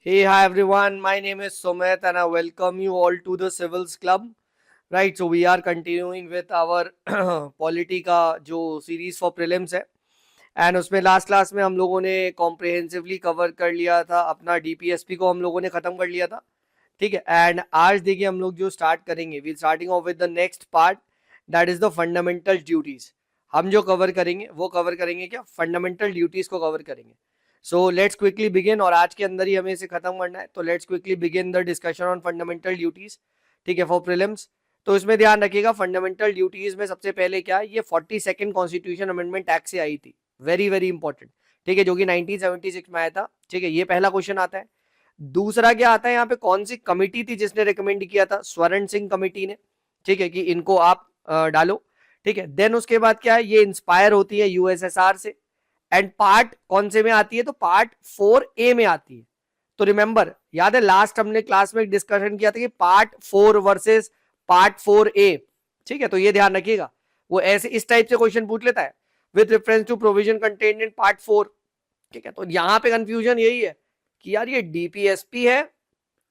Hey, hi everyone. My name is Sumit and I welcome you all to the Civils Club. Right, so we are continuing with our polity का जो series for prelims है and उसमें last class में हम लोगों ने comprehensively cover कर लिया था अपना डीपीएसपी को हम लोगों ने खत्म कर लिया था. ठीक है, एंड आज देखिए हम लोग जो स्टार्ट करेंगे we starting off with the next part that is the fundamental duties. हम जो कवर करेंगे वो कवर करेंगे क्या, फंडामेंटल ड्यूटीज को कवर करेंगे. सो लेट्स क्विकली बिगिन, और आज के अंदर ही हमें इसे खत्म करना है. तो let's quickly begin the discussion on fundamental duties. ठीक है, फॉर प्रीलिम्स. तो इसमें ध्यान रखिएगा फंडामेंटल ड्यूटीज में सबसे पहले क्या, ये 42nd कॉन्स्टिट्यूशन अमेंडमेंट एक्ट से आई थी. Very very important. ठीक है, जो कि 1976 में आया था. ठीक है, ये पहला क्वेश्चन आता है. दूसरा क्या आता है यहाँ पे, कौन सी कमिटी थी जिसने रिकमेंड किया था, स्वर्ण सिंह कमेटी ने. ठीक है, कि इनको आप डालो. ठीक है, देन उसके बाद क्या है, ये इंस्पायर होती है यूएसएसआर से. एंड पार्ट कौन से में आती है, तो पार्ट 4A में आती है. तो रिमेंबर, याद है लास्ट हमने क्लास में डिस्कशन किया था कि पार्ट 4 वर्सेस पार्ट 4A. ठीक है, तो ये ध्यान रखिएगा, वो ऐसे इस टाइप से क्वेश्चन पूछ लेता है with reference to provision contained in part 4. ठीक है, तो यहां पे कंफ्यूजन यही है कि यार ये डीपीएसपी है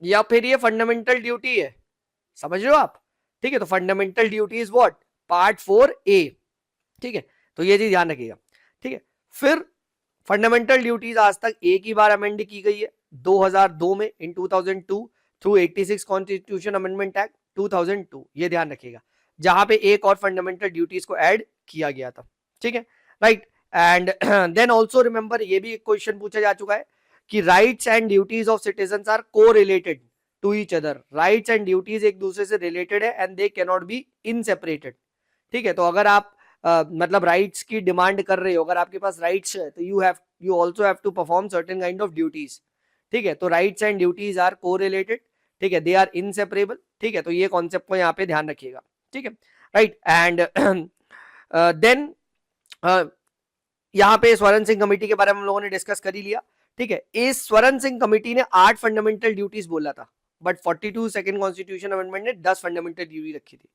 या फिर ये फंडामेंटल ड्यूटी है. समझ रहे हो आप. ठीक है, तो fundamental duty is what, part 4A. ठीक है, तो ये चीज ध्यान रखिएगा. ठीक है, फिर फंडामेंटल ड्यूटीज आज तक एक ही बार अमेंड की गई है 2002 में, इन 2002 थ्रू 86 कॉन्स्टिट्यूशन अमेंडमेंट एक्ट 2002. ये ध्यान रखिएगा, जहां पे एक और फंडामेंटल ड्यूटीज को ऐड किया गया था. ठीक है, right. And then also remember, ये भी एक क्वेश्चन पूछा जा चुका है कि rights and duties of citizen are को related to each other. Rights and duties एक दूसरे से रिलेटेड है and they can not be inseparated. ठीक है, तो अगर आप मतलब राइट्स की डिमांड कर रहे हो, अगर आपके पास राइट्स है तो you also have to perform certain kind of duties. ठीक है, तो राइट्स एंड ड्यूटीज आर को रिलेटेड. ठीक है, दे आर इनसेपरेबल. ठीक है, तो ये कॉन्सेप्ट को यहाँ पे ध्यान रखिएगा. ठीक है, राइट. एंड देन यहाँ पे स्वर्ण सिंह कमेटी के बारे में हम लोगों ने डिस्कस कर ही लिया. ठीक है, इस स्वर्ण सिंह कमेटी ने 8 फंडामेंटल ड्यूटीज बोला था, बट 42 सेकंड कॉन्स्टिट्यूशन अमेंडमेंट ने 10 फंडामेंटल ड्यूटी रखी थी.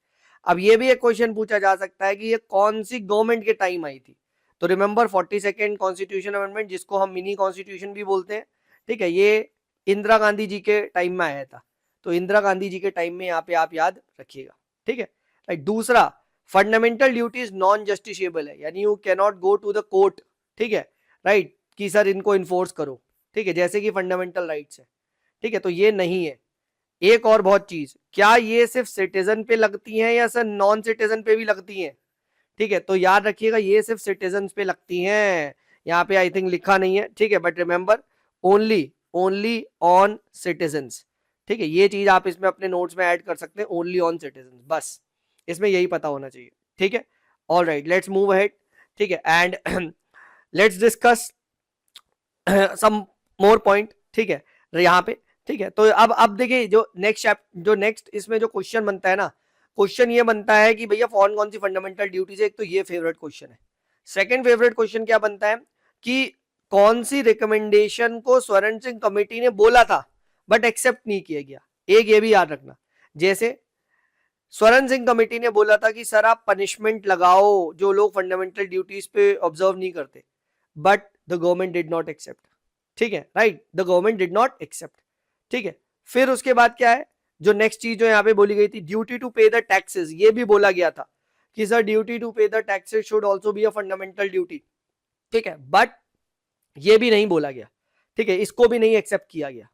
अब ये भी एक क्वेश्चन पूछा जा सकता है कि ये कौन सी गवर्नमेंट के टाइम आई थी. तो रिमेंबर 42nd कॉन्स्टिट्यूशन अमेंडमेंट, जिसको हम मिनी कॉन्स्टिट्यूशन भी बोलते हैं. ठीक है, ये इंदिरा गांधी जी के टाइम में आया था. तो इंदिरा गांधी जी के टाइम में यहाँ पे आप याद रखिएगा. ठीक है, राइट. दूसरा, फंडामेंटल ड्यूटीज नॉन जस्टिसेबल है, यानी you can not go to the court. ठीक है, राइट, कि सर इनको इन्फोर्स करो. ठीक है, जैसे कि फंडामेंटल राइट्स है. ठीक है, तो ये नहीं है. एक और बहुत चीज, क्या ये सिर्फ सिटीजन पे लगती हैं या सर नॉन सिटीजन पे भी लगती हैं. ठीक है, तो याद रखिएगा ये सिर्फ सिटीजन पे लगती हैं. यहाँ पे आई थिंक लिखा नहीं है. ठीक है, but remember, only only on citizens. ठीक है, ये चीज आप इसमें अपने नोट्स में ऐड कर सकते हैं, ओनली ऑन सिटीजन, बस इसमें यही पता होना चाहिए. ठीक है, all right, let's move ahead. ठीक है, and let's discuss some more point. ठीक है, यहाँ पे. ठीक है, तो अब देखिए जो नेक्स्ट इसमें जो क्वेश्चन बनता है ना, क्वेश्चन ये बनता है कि भैया कौन कौन सी फंडामेंटल ड्यूटीज है. एक तो ये फेवरेट क्वेश्चन है. सेकंड फेवरेट क्वेश्चन क्या बनता है कि कौन सी रिकमेंडेशन को स्वर्ण सिंह कमेटी ने बोला था बट एक्सेप्ट नहीं किया गया. एक ये भी याद रखना, जैसे स्वर्ण सिंह कमेटी ने बोला था कि सर आप पनिशमेंट लगाओ जो लोग फंडामेंटल ड्यूटीज पे ऑब्जर्व नहीं करते, but the government did not accept. ठीक है, right, the government did not accept. ठीक है, फिर उसके बाद क्या है, जो नेक्स्ट चीज जो यहाँ पे बोली गई थी, ड्यूटी टू पे द टैक्सेस, ये भी बोला गया था कि सर ड्यूटी टू पे the taxes should also be a fundamental duty. ठीक है, बट ये भी नहीं बोला गया. ठीक है, इसको भी नहीं एक्सेप्ट किया गया.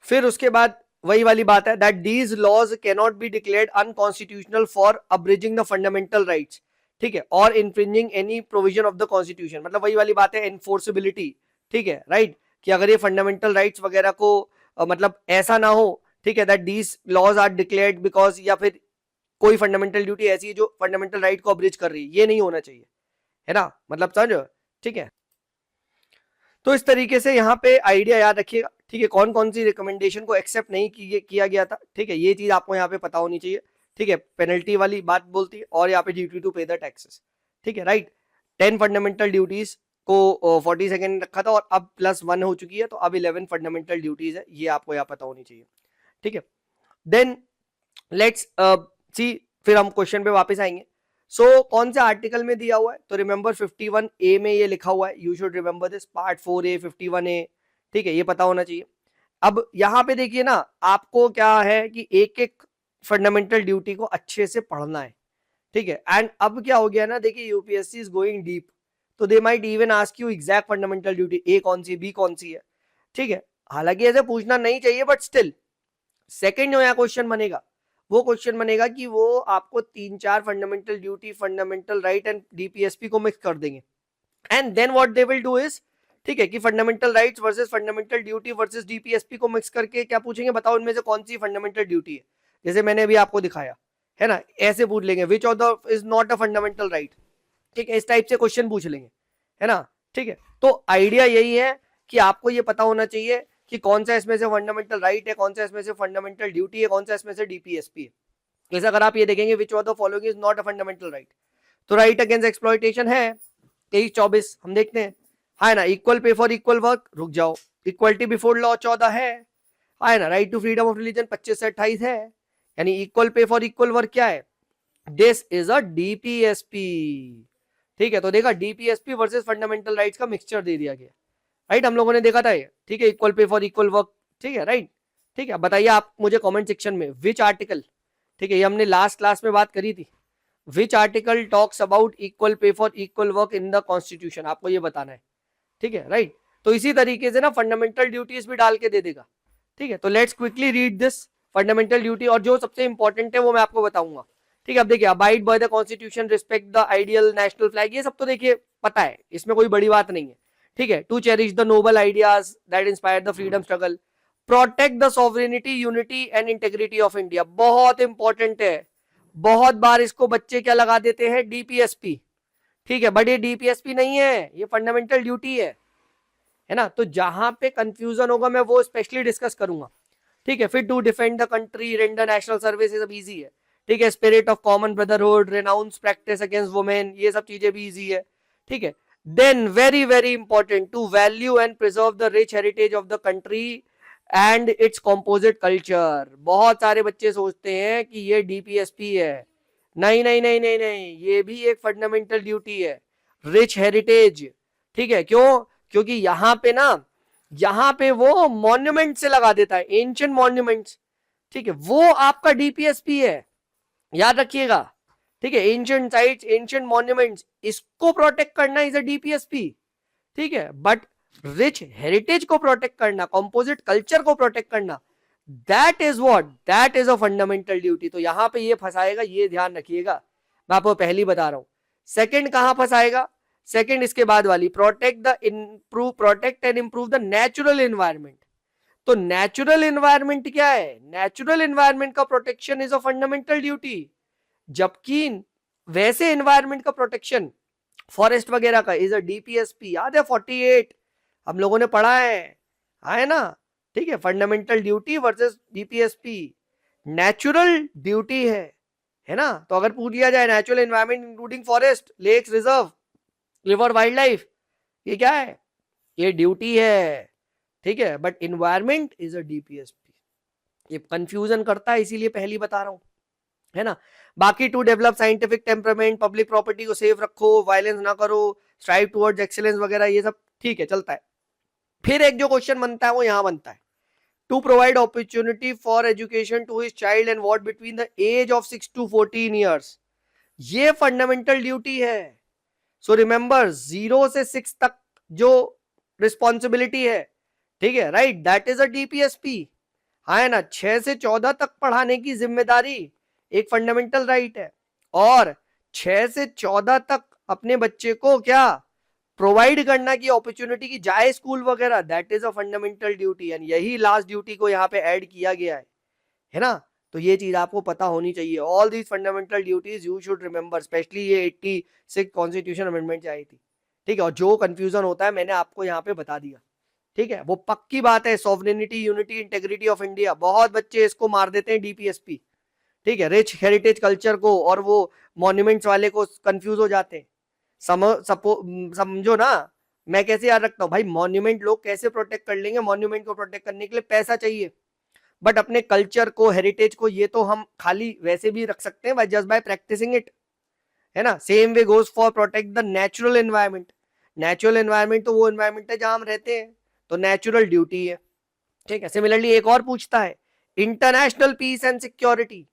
फिर उसके बाद वही वाली बात है that these laws can not be declared unconstitutional for abridging the fundamental rights. ठीक है, और infringing any provision of the constitution, मतलब वही वाली बात है, एनफोर्सिबिलिटी. ठीक है, राइट, कि अगर ये फंडामेंटल राइट्स वगैरह को मतलब ऐसा ना हो. ठीक है, that these laws are declared because, या फिर कोई फंडामेंटल ड्यूटी ऐसी है जो फंडामेंटल राइट को अब्रिज कर रही है, ये नहीं होना चाहिए, है ना, मतलब समझो. ठीक है, तो इस तरीके से यहाँ पे आइडिया याद रखिएगा. ठीक है, कौन कौन सी रिकमेंडेशन को एक्सेप्ट नहीं किया गया था. ठीक है, ये चीज आपको यहाँ पे पता होनी चाहिए. ठीक है, पेनल्टी वाली बात बोलती है, और यहाँ पे ड्यूटी टू पे द टैक्सेस. ठीक है, राइट. 10 फंडामेंटल ड्यूटीज को 42nd रखा था, और अब +1 हो चुकी है, तो अब 11 फंडामेंटल ड्यूटीज है, ये आपको यहाँ पता होनी चाहिए. ठीक है, देन लेट्स सी, फिर हम क्वेश्चन पे वापस आएंगे. सो कौन से आर्टिकल में दिया हुआ है, तो रिमेंबर 51A में ये लिखा हुआ है, you should remember this, part 4A 51A. ठीक है, ये पता होना चाहिए। अब यहाँ पे देखिए ना, आपको क्या है कि एक एक फंडामेंटल ड्यूटी को अच्छे से पढ़ना है, ठीक है। एंड अब क्या हो गया ना, देखिए यूपीएससी इज गोइंग डीप, तो they might even ask you exact fundamental duty, A कौन सी, बी कौन सी है, ठीक है। हालांकि ऐसे पूछना नहीं चाहिए, बट स्टिल सेकंड जो यहाँ क्वेश्चन बनेगा, वो क्वेश्चन बनेगा कि वो आपको 3-4 fundamental duty, fundamental right and DPSP को मिक्स कर देंगे। And then what they will do is, ठीक है, कि fundamental rights versus fundamental duty versus DPSP को मिक्स करके क्या पूछेंगे, बताओ इनमें से कौन सी फंडामेंटल ड्यूटी है, जैसे मैंने अभी आपको दिखाया है ना, ऐसे पूछ लेंगे which of the is not a fundamental right, ठीक है, इस टाइप से क्वेश्चन पूछ लेंगे, है ना, ठीक है। तो आइडिया यही है कि आपको ये पता होना चाहिए कि कौन सा इसमें से फंडामेंटल राइट है, कौन सा इसमें से फंडामेंटल ड्यूटी है, कौन सा इसमें से डीपीएसपी है। जैसे अगर आप ये देखेंगे which of the following is not a fundamental right, तो राइट अगेंस्ट एक्सप्लॉइटेशन है 23-24, हम देखते हैं, है ना, equal pay for equal work, रुक जाओ, इक्वलिटी बिफोर लॉ 14 है ना, right to freedom of religion 25 से 28 है, यानी equal pay for equal work क्या है, दिस इज अ डीपीएसपी, ठीक है। तो देखा, डीपीएसपी वर्सेस फंडामेंटल राइट्स का मिक्सचर दे दिया गया, राइट, हम लोगों ने देखा था ये, ठीक है, equal pay for equal work, ठीक है, राइट, ठीक है। बताइए आप मुझे कमेंट सेक्शन में विच आर्टिकल, ठीक है, ये हमने लास्ट क्लास में बात करी थी, which article talks about equal pay for equal work in the constitution, आपको ये बताना है, ठीक है, राइट। तो इसी तरीके से ना फंडामेंटल ड्यूटीज भी डाल के दे देगा, ठीक है। तो let's quickly read this fundamental duty, और जो सबसे इंपॉर्टेंट है वो मैं आपको बताऊंगा, ठीक है। अब देखिए, abide by the constitution, respect the ideal national flag, ये सब तो देखिए पता है, इसमें कोई बड़ी बात नहीं है, ठीक है। To cherish the noble ideas that inspire the freedom struggle, protect the sovereignty, unity and integrity of India, बहुत इंपॉर्टेंट है, बहुत बार इसको बच्चे क्या लगा देते हैं, डीपीएसपी, ठीक है, बट ये डीपीएसपी नहीं है, ये फंडामेंटल ड्यूटी है ना। तो जहां पे कंफ्यूजन होगा मैं वो स्पेशली डिस्कस करूंगा, ठीक है। फिर to defend the country, render national service, ये सब इजी है, ठीक है। Spirit of common brotherhood, renounce practice against women, ये सब चीजें भी इजी है, ठीक है। Then very very important, to value and preserve the rich heritage of the country and its composite culture. बहुत सारे बच्चे सोचते हैं कि ये डीपीएसपी है, नहीं नहीं नहीं नहीं नहीं, ये भी एक फंडामेंटल ड्यूटी है, रिच हेरिटेज, ठीक है। क्यों, क्योंकि यहाँ पे ना, यहाँ पे वो मॉन्यूमेंट से लगा देता है, एंशिएंट मॉन्यूमेंट्स, ठीक है, वो आपका डीपीएसपी है, याद रखिएगा, ठीक है। एंशिएंट साइट्स, एंशिएंट मॉन्यूमेंट्स, इसको प्रोटेक्ट करना इज अ डीपीएसपी, ठीक है। बट रिच हेरिटेज को प्रोटेक्ट करना, कंपोजिट कल्चर को प्रोटेक्ट करना, that is what, that is a fundamental duty. तो यहां पे ये फंसाएगा, ये ध्यान रखिएगा, मैं आपको पहली बता रहा हूं। सेकंड कहां फंसाएगा, सेकंड इसके बाद वाली, protect the improve, protect and improve the natural environment. तो नेचुरल एनवायरमेंट क्या है, नेचुरल एनवायरमेंट का protection is a fundamental duty, जबकि वैसे एनवायरमेंट का प्रोटेक्शन फॉरेस्ट वगैरह का इज अ डीपीएसपी। याद है 48 हम लोगों ने पढ़ा है ना, ठीक है। Fundamental duty versus DPSP, natural duty है ना। तो अगर पूछ लिया जाए natural environment including forest, lakes, reserve, river, wild life, ये क्या है, ये ड्यूटी है, ठीक है। But environment is a DPSP, ये कंफ्यूजन करता है, इसीलिए पहली बता रहा हूं, है ना। बाकी to develop scientific temperament, public property को सेफ रखो, वायलेंस ना करो, स्ट्राइव टुवर्ड्स एक्सीलेंस वगैरह, ये सब ठीक है, चलता है। फिर एक जो क्वेश्चन बनता है वो यहां बनता है, to provide opportunity for education to his child and what between the age of 6 to 14 years, ये फंडामेंटल ड्यूटी है। सो रिमेंबर 0 से 6 तक जो रिस्पॉन्सिबिलिटी है, ठीक है, right, that is a DPSP, है ना। 6 से 14 तक पढ़ाने की जिम्मेदारी एक फंडामेंटल राइट है, और 6 से 14 तक अपने बच्चे को क्या प्रोवाइड करना की अपॉर्चुनिटी की जाए स्कूल वगैरह, that is a fundamental duty, and यही लास्ट ड्यूटी को यहाँ पे ऐड किया गया है ना। तो ये चीज आपको पता होनी चाहिए, all these fundamental duties you should remember, specially ये 86 कॉन्स्टिट्यूशन अमेंडमेंट आई थी, ठीक है। और जो कंफ्यूजन होता है मैंने आपको यहाँ पे बता दिया, ठीक है। वो पक्की बात है, sovereignty, unity, integrity of India, बहुत बच्चे इसको मार देते हैं डीपीएसपी, ठीक है, रिच हेरिटेज कल्चर को, और वो मॉन्यूमेंट्स वाले को कंफ्यूज हो जाते हैं। समझो ना, मैं कैसे याद रखता हूँ भाई, मॉन्यूमेंट लोग कैसे प्रोटेक्ट कर लेंगे, मॉन्यूमेंट को प्रोटेक्ट करने के लिए पैसा चाहिए, बट अपने कल्चर को, हेरिटेज को, ये तो हम खाली वैसे भी रख सकते हैं by just by practicing it, है ना। Same way goes for protect the natural environment, natural environment तो वो एनवायरमेंट है जहां हम रहते हैं, तो नेचुरल ड्यूटी है, ठीक है। सिमिलरली एक और पूछता है इंटरनेशनल पीस एंड सिक्योरिटी,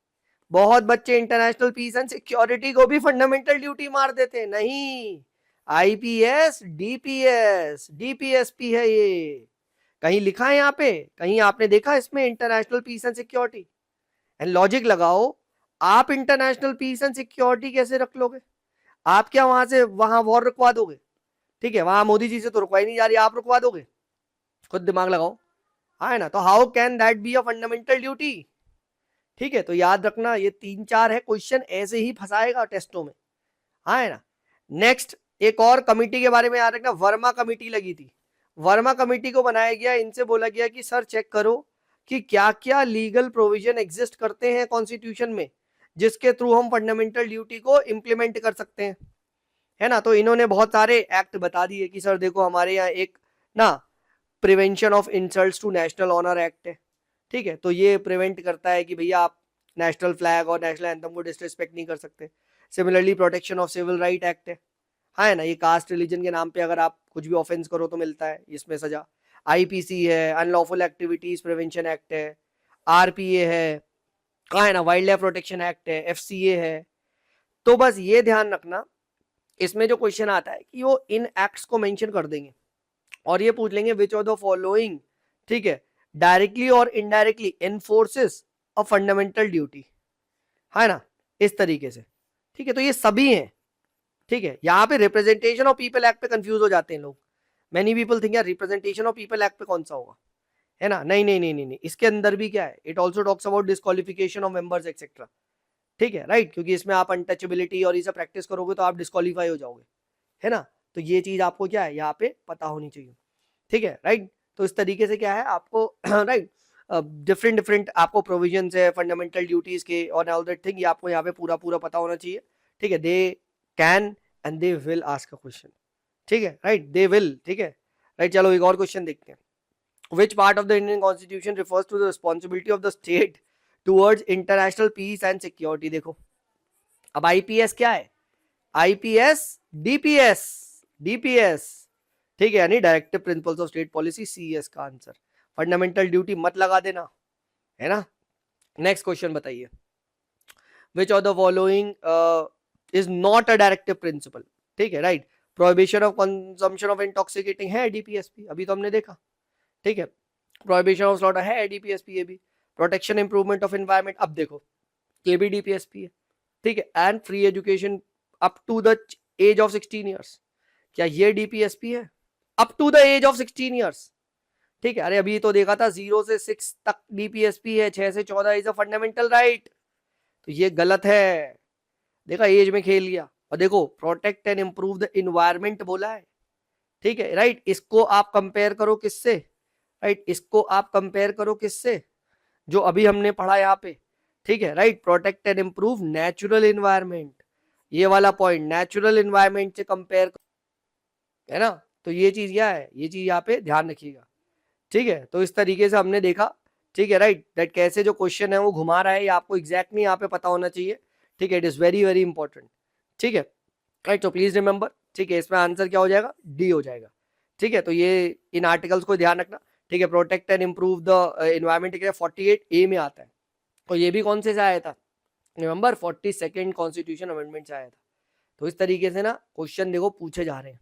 बहुत बच्चे इंटरनेशनल पीस एंड सिक्योरिटी को भी फंडामेंटल ड्यूटी मार देते हैं, नहीं, आईपीएस डीपीएस डीपीएसपी है ये, कहीं लिखा है यहाँ पे, कहीं आपने देखा इसमें international peace and security? And logic लगाओ, आप इंटरनेशनल पीस एंड सिक्योरिटी कैसे रख लोगे? आप क्या वहां से वहां वॉर रुकवा दोगे? ठीक है, वहां मोदी जी से तो रुकवाई नहीं जा रही, आप रुकवा दोगे? खुद दिमाग लगाओ, हाँ है ना। तो how can that be a fundamental duty? ठीक है, तो याद रखना ये 3-4 है क्वेश्चन, ऐसे ही फंसाएगा टेस्टों में, हाँ है ना। नेक्स्ट एक और कमिटी के बारे में याद रखना, वर्मा कमिटी लगी थी। वर्मा कमिटी को बनाया गया, इनसे बोला गया कि सर चेक करो कि क्या क्या लीगल प्रोविजन एग्जिस्ट करते हैं कॉन्स्टिट्यूशन में जिसके थ्रू हम फंडामेंटल ड्यूटी को इंप्लीमेंट कर सकते हैं, है ना। तो इन्होंने बहुत सारे एक्ट बता दिए कि सर देखो हमारे यहाँ एक ना prevention of insults to national honour act है, ठीक है, तो ये प्रिवेंट करता है कि भैया आप नेशनल फ्लैग और नेशनल एंथम को डिसरिस्पेक्ट नहीं कर सकते। Similarly protection of civil right act है, हाँ है ना, ये कास्ट रिलीजन के नाम पे अगर आप कुछ भी ऑफेंस करो तो मिलता है इसमें सजा। आईपीसी है, अनलॉफुल एक्टिविटीज प्रिवेंशन एक्ट है, आरपीए है, हाँ है ना, वाइल्ड लाइफ प्रोटेक्शन एक्ट है, एफसीए है। तो बस ये ध्यान रखना, इसमें जो क्वेश्चन आता है कि वो इन एक्ट्स को मेंशन कर देंगे और ये पूछ लेंगे विच ऑफ द फॉलोइंग, ठीक है, डायरेक्टली और इनडायरेक्टली एनफोर्सेस अ फंडामेंटल ड्यूटी, है ना, इस तरीके से, ठीक है। तो ये सभी हैं, ठीक है। यहाँ पे रिप्रेजेंटेशन ऑफ पीपल एक्ट पे कंफ्यूज हो जाते हैं लोग, मैनी पीपल थिंक यार रिप्रेजेंटेशन ऑफ पीपल एक्ट पे कौन सा होगा, है ना, नहीं नहीं नहीं नहीं नहीं, इसके अंदर भी क्या है, it also talks about disqualification of members etcetera, ठीक है, राइट, क्योंकि इसमें आप अनटचेबिलिटी और ये सब प्रैक्टिस करोगे तो आप डिस्क्वालीफाई हो जाओगे, है ना। तो ये चीज आपको क्या है यहाँ पे पता होनी चाहिए, ठीक है, राइट। तो इस तरीके से क्या है आपको राइट डिफरेंट डिफरेंट आपको प्रोविजन है फंडामेंटल ड्यूटीज के और ऑल दैट थिंग, ये आपको यहाँ पे पूरा पूरा पता होना चाहिए, ठीक है। They can and they will ask a question, ठीक है, राइट, दे विल, ठीक है, राइट। चलो एक और क्वेश्चन देखते हैं, which part of the Indian Constitution refers to the responsibility of the state towards international peace and security? देखो अब आईपीएस क्या है, आईपीएस डीपीएस डीपीएस, ठीक है, यानी directive principles of state policy, CS का आंसर, फंडामेंटल ड्यूटी मत लगा देना, है ना। नेक्स्ट क्वेश्चन बताइए, which of the following is not a directive principle, ठीक है, right. Prohibition of consumption of intoxicating है डीपीएसपी, अभी तो हमने देखा, ठीक है। प्रोहिबिशन ऑफ स्लॉटर है डीपीएसपी, ये भी। प्रोटेक्शन इंप्रूवमेंट ऑफ एनवायरनमेंट, अब देखो ये भी डीपीएसपी है, ठीक है। And free education up to the age of 16 years, क्या ये डीपीएसपी है? Up to the age of 16 years, ठीक है। अरे अभी तो देखा था 0 से 6 तक डीपीएसपी है, 6 से 14 इज अ फंडामेंटल राइट, तो ये गलत है, देखा एज में खेल लिया। और देखो protect and improve the environment बोला है, ठीक है, राइट। इसको आप कंपेयर करो किससे, राइट, इसको आप कंपेयर करो किससे, जो अभी हमने पढ़ा यहाँ पे, ठीक है, right. Protect and improve natural environment, ये वाला पॉइंट नेचुरल इन्वायरमेंट से कंपेयर, है ना। तो ये चीज क्या है, ये चीज यहाँ पे ध्यान रखिएगा, ठीक है। तो इस तरीके से हमने देखा, ठीक है, राइट, दैट कैसे जो क्वेश्चन है वो घुमा रहा है, ये आपको एग्जैक्टली यहाँ पे पता होना चाहिए, ठीक है, it is very very important, ठीक है, राइट। तो प्लीज रिमेंबर, ठीक है, इसमें आंसर क्या हो जाएगा, डी हो जाएगा, ठीक है। तो ये इन आर्टिकल्स को ध्यान रखना, ठीक है। Protect and improve the environment 48A में आता है, और ये भी कौन से आया था, रिमेंबर 42nd कॉन्स्टिट्यूशन अमेंडमेंट से आया था। तो इस तरीके से ना क्वेश्चन देखो पूछे जा रहे हैं।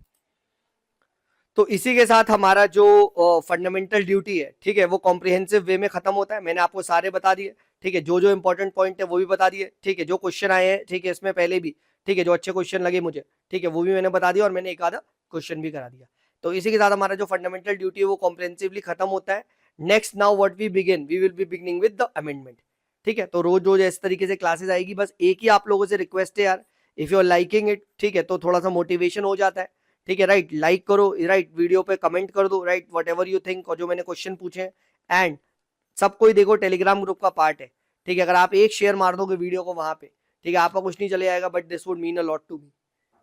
तो इसी के साथ हमारा जो फंडामेंटल ड्यूटी है, ठीक है, वो कॉम्प्रिहेंसिव वे में खत्म होता है। मैंने आपको सारे बता दिए, ठीक है, जो जो इंपॉर्टेंट पॉइंट है वो भी बता दिए, ठीक है, जो क्वेश्चन आए हैं, ठीक है, इसमें पहले भी, ठीक है, जो अच्छे क्वेश्चन लगे मुझे, ठीक है, वो भी मैंने बता दिया, और मैंने एक आधा क्वेश्चन भी करा दिया। तो इसी के साथ हमारा जो फंडामेंटल ड्यूटी है वो कॉम्प्रिहेंसिवली खत्म होता है। Next now what we begin, we will be beginning with the amendment, ठीक है। तो रोज रोज इस तरीके से क्लासेस आएगी, बस एक ही आप लोगों से रिक्वेस्ट है यार, if you are liking it, ठीक है, तो थोड़ा सा मोटिवेशन हो जाता है, ठीक है, राइट, लाइक करो, राइट, वीडियो पे कमेंट कर दो, right, what ever you think, और जो मैंने क्वेश्चन पूछे, एंड सब कोई देखो टेलीग्राम ग्रुप का पार्ट है, ठीक है, अगर आप एक शेयर मार दोगे वीडियो को वहां पे, ठीक है, आपका कुछ नहीं चले जाएगा, but this would mean a lot to me,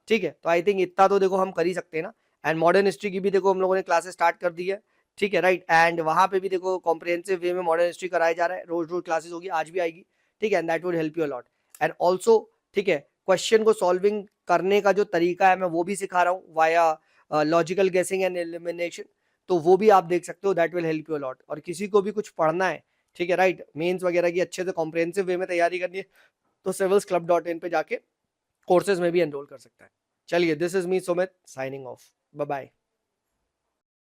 ठीक है। तो आई थिंक इतना तो देखो हम कर ही सकते हैं ना। एंड मॉडर्न हिस्ट्री की भी देखो हम लोगों ने क्लासेस स्टार्ट कर दी है, ठीक है, राइट, एंड वहां पे भी देखो कॉम्प्रिहेंसिव वे में मॉडर्न हिस्ट्री कराया जा रहा है, रोज रोज क्लासेस होगी, आज भी आएगी, ठीक है, and that would help you a lot. And also, ठीक है, क्वेश्चन को सॉल्विंग करने का जो तरीका है मैं वो भी सिखा रहा हूँ वाया लॉजिकल गेसिंग एंड एलिमिनेशन। तो वो भी आप देख सकते हो, that will help you a lot. और किसी को भी कुछ पढ़ना है, ठीक है राइट, मेंस वगैरह की अच्छे से कॉम्प्रिहेंसिव वे में तैयारी करनी है, तो civilsclub.in पे जाके कोर्सेज में भी एनरोल कर सकता है। चलिए, this is me Sumit signing off, bye bye.